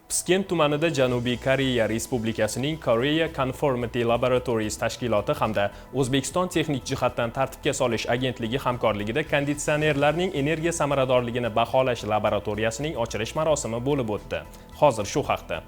Piskent tumanida Janubiy Koreya Respublikasining Korea Conformity Laboratories tashkiloti hamda O'zbekiston texnik jihatdan tartibga solish agentligi hamkorligida konditsionerlarning energiya samaradorligini baholash laboratoriyasining ochilish marosimi bo'lib o'tdi. Hozir shu haqda.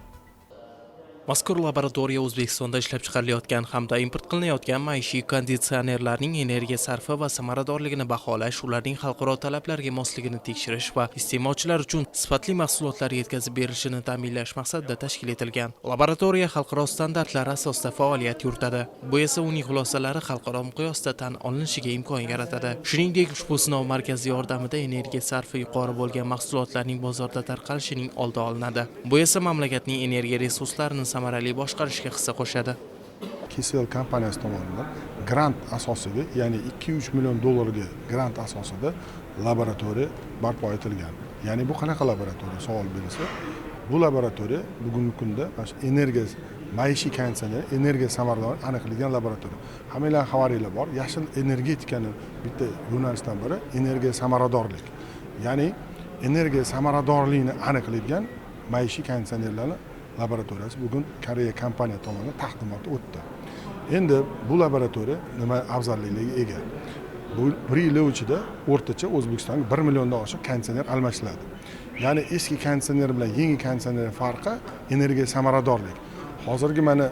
Mazkur laboratoriya O'zbekistonda ishlab chiqarilayotgan hamda import qilinayotgan maishiy konditsionerlarning energiya sarfi va samaradorligini baholash, ularning xalqaro talablarga mosligini tekshirish va iste'molchilar uchun sifatli mahsulotlar yetkazib berilishini ta'minlash maqsadida tashkil etilgan. Laboratoriya xalqaro standartlar asosida faoliyat yuritadi. Bu esa uning xulosalari xalqaro miqyosda tan olinishiga imkon yaratadi. Shuningdek, ushbu sinov markazi yordamida energiya sarfi yuqori bo'lgan mahsulotlarning bozorda tarqalishining oldi olinadi. Bu esa mamlakatning energiya resurslarini samarali boshqarishga hissa qo'shadi. KCL kompaniyasi tomonidan grant asosiga, ya'ni 2-3 million dollarga grant asosida laboratoriya barpo etilgan. Ya'ni bu qanaqa laboratoriya savol berilsa, bu laboratoriya bugungi kunda energiya maishiy konditsioner, energiya samaradorligini aniqlagan laboratoriya. Hammanglar xabaringlar bor, yashil energetikani bitta yo'nalishdan biri energiya samaradorlik. Ya'ni energiya samaradorligini aniqlagan maishiy konditsionerlarni laboratoriyasi bugun Koreya kompaniya tomonidan taqdimoti o'tdi. Endi bu laboratoriya nima afzalliklariga ega? Bu 1 yil ichida o'rtacha O'zbekistonga 1 milliondan oshiq konditsioner almashiladi. Ya'ni eski konditsioner bilan yangi konditsioner farqi energiya samaradorlik. Hozirgi mana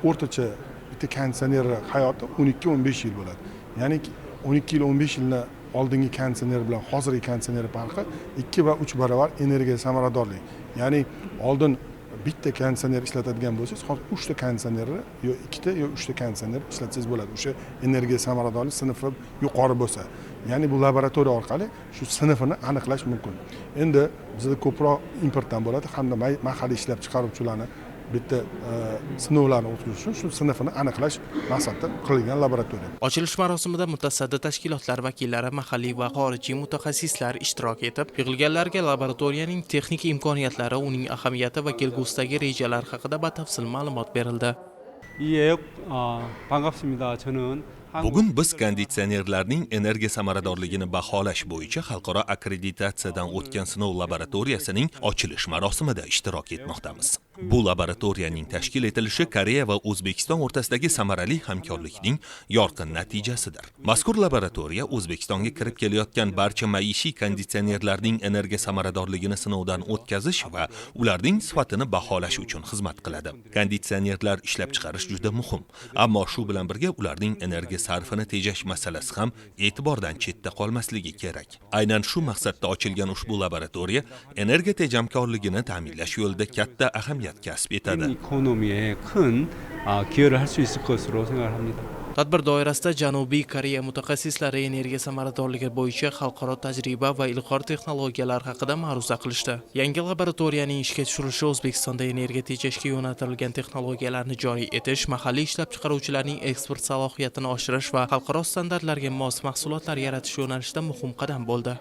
o'rtacha bitta konditsioner hayoti 12-15 yil bo'ladi. Ya'ni 12 yil 15 yilni oldingi konditsioner bilan hozirgi konditsioner farqi 2 va 3 barobar energiya samaradorlik. Ya'ni oldin bitta konditsioner ishlatadigan bo'lsangiz, hozir 3 ta konditsionerni yo 2 ta yo 3 ta konditsioner ishlatsangiz bo'ladi. O'sha energiya samaradorlik sinfi yuqori bo'lsa, ya'ni bu laboratoriya orqali shu sinfini aniqlash mumkin. Endi bizda ko'proq importdan bo'ladi hamda mahalliy ishlab chiqaruvchilarni bitta sinovlarni o'tkazish uchun shu sinfini aniqlash maqsadida qurilgan laboratoriya. Ochilish marosimida mutasaddi tashkilotlar vakillari, mahalliy va xorijiy mutaxassislar ishtirok etib, yig'ilganlarga laboratoriyaning texnik imkoniyatlari, uning ahamiyati va kelgusidagi rejalar haqida batafsil ma'lumot berildi. 반갑습니다. 저는 Bugun biz konditsionerlarning energiya samaradorligini baholash bo'yicha xalqaro akkreditatsiyadan o'tgan sinov laboratoriyasining ochilish marosimida ishtirok etmoqdamiz. Bu laboratoriyaning tashkil etilishi Koreya va O'zbekiston o'rtasidagi samarali hamkorlikning yorqin natijasidir. Mazkur laboratoriya O'zbekistonga kirib kelayotgan barcha maishiy konditsionerlarning energiya samaradorligini sinovdan o'tkazish va ularning sifatini baholash uchun xizmat qiladi. Konditsionerlar ishlab chiqarish juda muhim, ammo shu bilan birga ularning energiya sarfini tejash masalasi ham e'tibordan chetda qolmasligi kerak. Aynan shu maqsadda ochilgan ushbu laboratoriya energiya tejamkorligini ta'minlash yo'lida katta ahamiyat kasb etadi. ekonomiyaga 큰 기여를 할 수 있을 것으로 생각합니다. Tadbir doirasida Janubiy Koreya mutaxassislari energiya samaradorligi bo'yicha xalqaro tajriba va ilg'or texnologiyalar haqida ma'ruza qilishdi. Yangi laboratoriyaning ishga tushirilishi O'zbekistonda energiya tejashga yo'naltirilgan texnologiyalarni joriy etish, mahalliy ishlab chiqaruvchilarning eksport salohiyatini oshirish va xalqaro standartlarga mos mahsulotlar yaratish yo'nalishida muhim qadam bo'ldi.